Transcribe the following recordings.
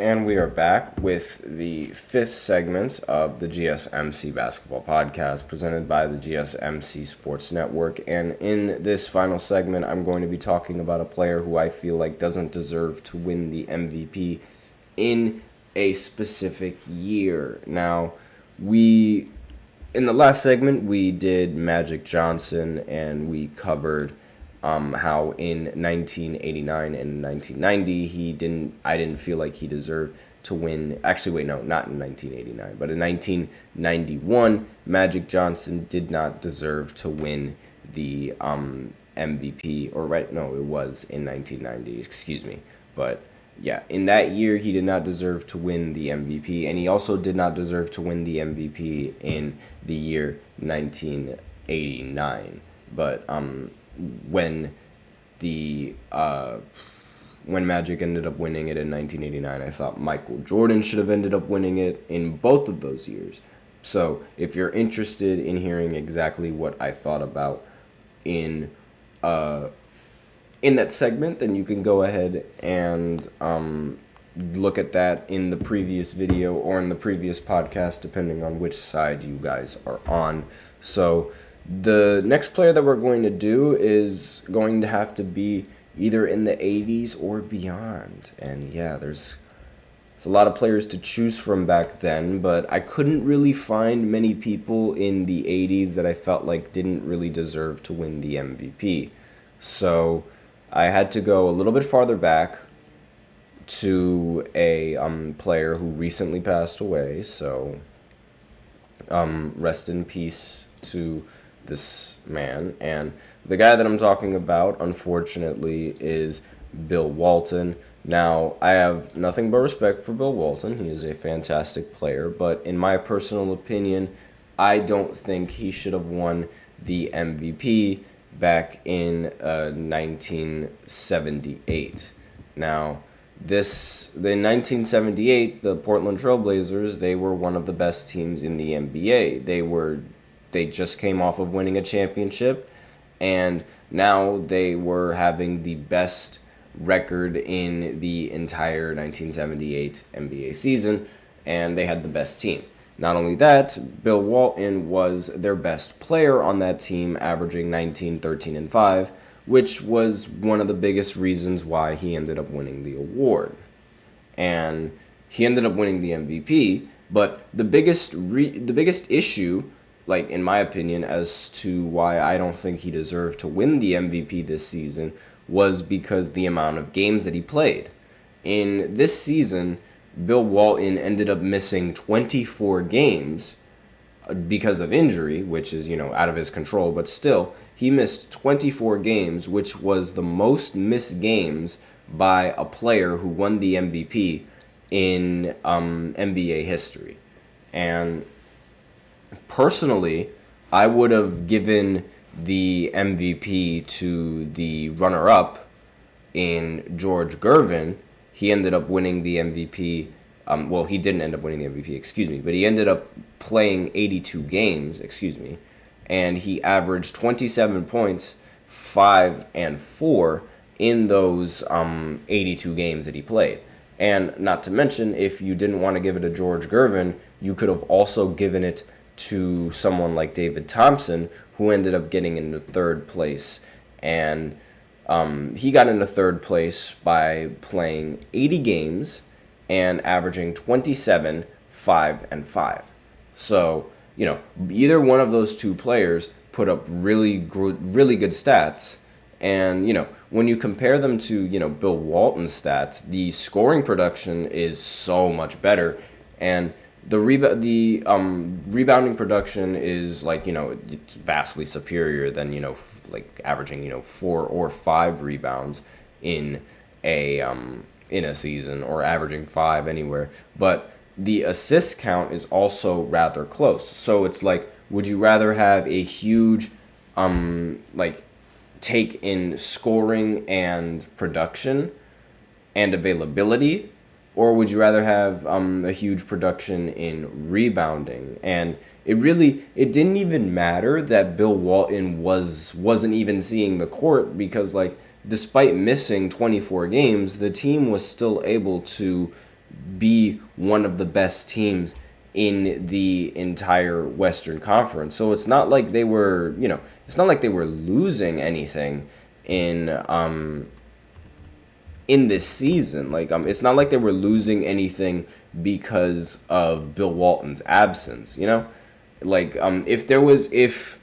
And we are back with the fifth segment of the GSMC Basketball Podcast presented by the GSMC Sports Network. And in this final segment, I'm going to be talking about a player who I feel like doesn't deserve to win the MVP in a specific year. Now, in the last segment, we did Magic Johnson and we covered how in 1989 and 1990 I didn't feel like he deserved to win. Actually, wait, no, not in 1989, but in 1991, Magic Johnson did not deserve to win the MVP. Or right, no, it was in 1990. Excuse me, but yeah, in that year he did not deserve to win the MVP, and he also did not deserve to win the MVP in the year 1989. But when the when Magic ended up winning it in 1989, I thought Michael Jordan should have ended up winning it in both of those years. So if you're interested in hearing exactly what I thought about in that segment, then you can go ahead and look at that in the previous video or in the previous podcast, depending on which side you guys are on. So the next player that we're going to do is going to have to be either in the 80s or beyond. And yeah, there's a lot of players to choose from back then, but I couldn't really find many people in the 80s that I felt like didn't really deserve to win the MVP. So I had to go a little bit farther back to a player who recently passed away. So rest in peace to this man. And the guy that I'm talking about, unfortunately, is Bill Walton. Now, I have nothing but respect for Bill Walton. He is a fantastic player, but in my personal opinion, I don't think he should have won the MVP back in 1978. Now, in 1978, the Portland Trailblazers, they were one of the best teams in the NBA. They just came off of winning a championship, and now they were having the best record in the entire 1978 NBA season, and they had the best team. Not only that, Bill Walton was their best player on that team, averaging 19, 13, and 5, which was one of the biggest reasons why he ended up winning the award. And he ended up winning the MVP, but the biggest issue, like in my opinion, as to why I don't think he deserved to win the MVP this season was because the amount of games that he played. In this season, Bill Walton ended up missing 24 games because of injury, which is, out of his control, but still, he missed 24 games, which was the most missed games by a player who won the MVP in NBA history. And personally, I would have given the MVP to the runner-up in George Gervin. He ended up winning the MVP. Well, he didn't end up winning the MVP, but he ended up playing 82 games, and he averaged 27 points, 5 and 4 in those 82 games that he played. And not to mention, if you didn't want to give it to George Gervin, you could have also given it to someone like David Thompson, who ended up getting into third place. And he got into third place by playing 80 games and averaging 27, 5, and 5. So, either one of those two players put up really good stats. And, when you compare them to, Bill Walton's stats, the scoring production is so much better. And the rebounding production is it's vastly superior than averaging 4 or 5 rebounds in a season, or averaging 5 anywhere. But the assist count is also rather close. So it's would you rather have a huge take in scoring and production and availability, or would you rather have a huge production in rebounding? And it didn't even matter that Bill Walton wasn't even seeing the court, because despite missing 24 games, the team was still able to be one of the best teams in the entire Western Conference. So it's not like they were, it's not like they were losing anything in this season. Like, it's not like they were losing anything because of Bill Walton's absence, Like, if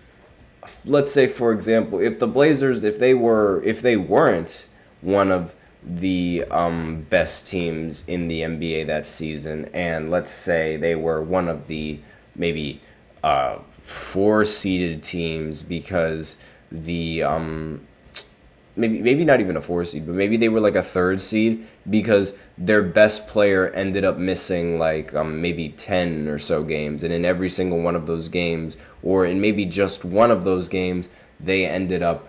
let's say, for example, if the Blazers, if they weren't one of the best teams in the NBA that season, and let's say they were one of the maybe 4-seeded teams because the maybe not even a 4 seed, but maybe they were like a 3rd seed because their best player ended up missing like maybe 10 or so games, and in every single one of those games, or in maybe just one of those games, they ended up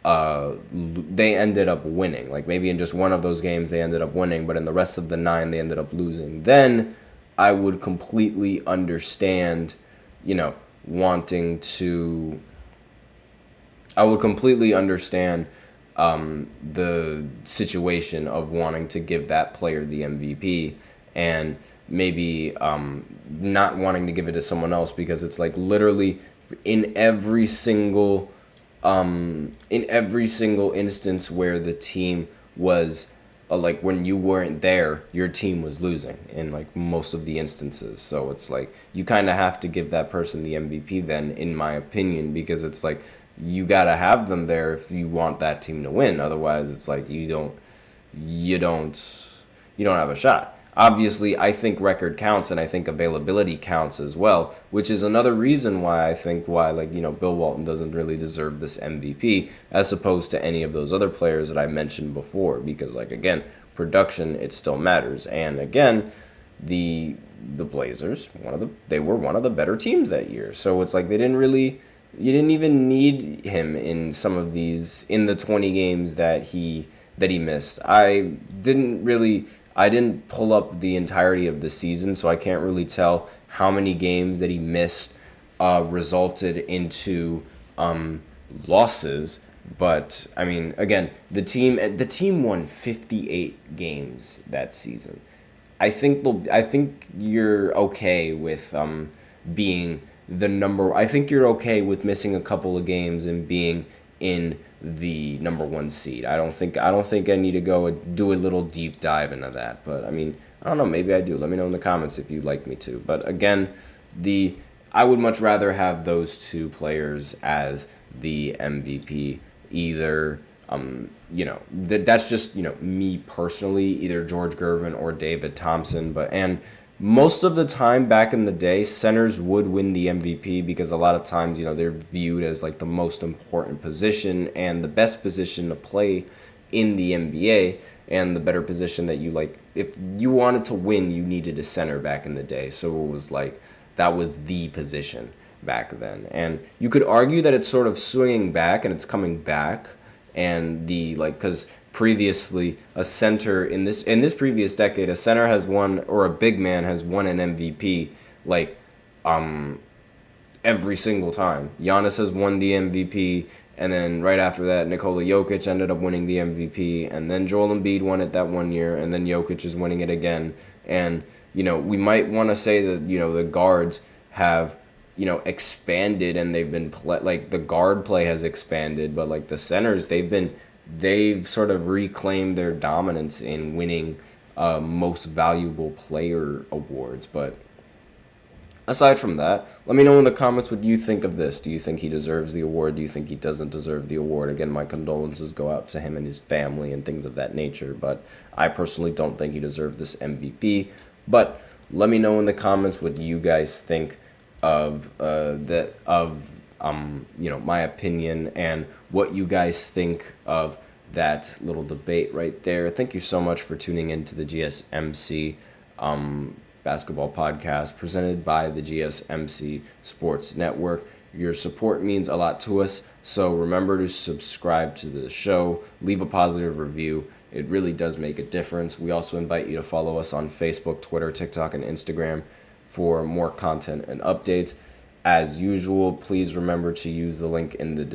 winning. Like, maybe in just one of those games they ended up winning, but in the rest of the 9 they ended up losing. Then I would completely understand, wanting to. I would completely understand the situation of wanting to give that player the MVP, and maybe not wanting to give it to someone else, because it's like literally in every single instance where the team was like, when you weren't there, your team was losing in like most of the instances. So it's like you kind of have to give that person the MVP then, in my opinion, because it's like you gotta have them there if you want that team to win. Otherwise, it's like you don't have a shot. Obviously, I think record counts, and I think availability counts as well, which is another reason why Bill Walton doesn't really deserve this MVP as opposed to any of those other players that I mentioned before, because like, again, production, it still matters. And again, the Blazers, they were one of the better teams that year. So it's like you didn't even need him in some of these, in the 20 games that he missed. I didn't pull up the entirety of the season, so I can't really tell how many games that he missed resulted into losses. But I mean, again, the team won 58 games that season. I think you're okay with being the number. I think you're okay with missing a couple of games and being in the number 1 seed. I don't think I need to go and do a little deep dive into that. But I mean, I don't know, maybe I do. Let me know in the comments if you'd like me to. But again, I would much rather have those 2 players as the MVP. Either that's just me personally, either George Gervin or David Thompson. And most of the time back in the day, centers would win the MVP because a lot of times, they're viewed as like the most important position and the best position to play in the NBA, and the better position that if you wanted to win, you needed a center back in the day. So it was like, that was the position back then. And you could argue that it's sort of swinging back and it's coming back, and because previously a center in this previous decade, a center has won, or a big man has won an MVP every single time. Giannis has won the MVP, and then right after that, Nikola Jokic ended up winning the MVP, and then Joel Embiid won it that one year, and then Jokic is winning it again. And we might want to say that the guards have expanded, and they've been the guard play has expanded, but like the centers, they've sort of reclaimed their dominance in winning most valuable player awards. But aside from that, let me know in the comments what you think of this. Do you think he deserves the award? Do you think he doesn't deserve the award? Again, my condolences go out to him and his family and things of that nature, but I personally don't think he deserved this MVP. But let me know in the comments what you guys think of my opinion, and what you guys think of that little debate right there. Thank you so much for tuning in to the GSMC Basketball Podcast, presented by the GSMC Sports Network. Your support means a lot to us, so remember to subscribe to the show, leave a positive review. It really does make a difference. We also invite you to follow us on Facebook, Twitter, TikTok, and Instagram for more content and updates. As usual, please remember to use the link in the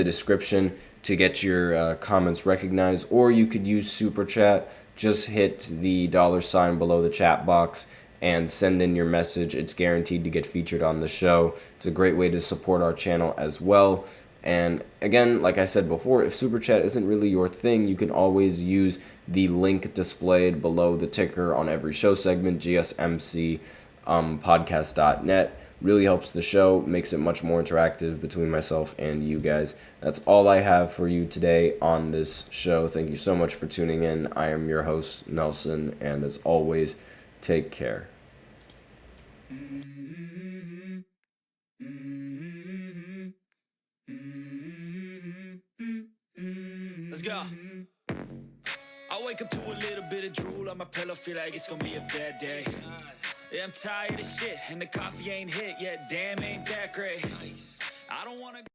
description to get your comments recognized, or you could use Super Chat. just hit the $ below the chat box and send in your message. It's guaranteed to get featured on the show. It's a great way to support our channel as well. And again, like I said before, if Super Chat isn't really your thing, you can always use the link displayed below the ticker on every show segment, GSMC podcast.net. Really helps the show, makes it much more interactive between myself and you guys. That's all I have for you today on this show. Thank you so much for tuning in. I am your host, Nelson, and as always, take care. Let's go. I wake up to a little bit of drool on my pillow, feel like it's gonna be a bad day. Yeah, I'm tired of shit, and the coffee ain't hit yet. Damn, ain't that great. I don't wanna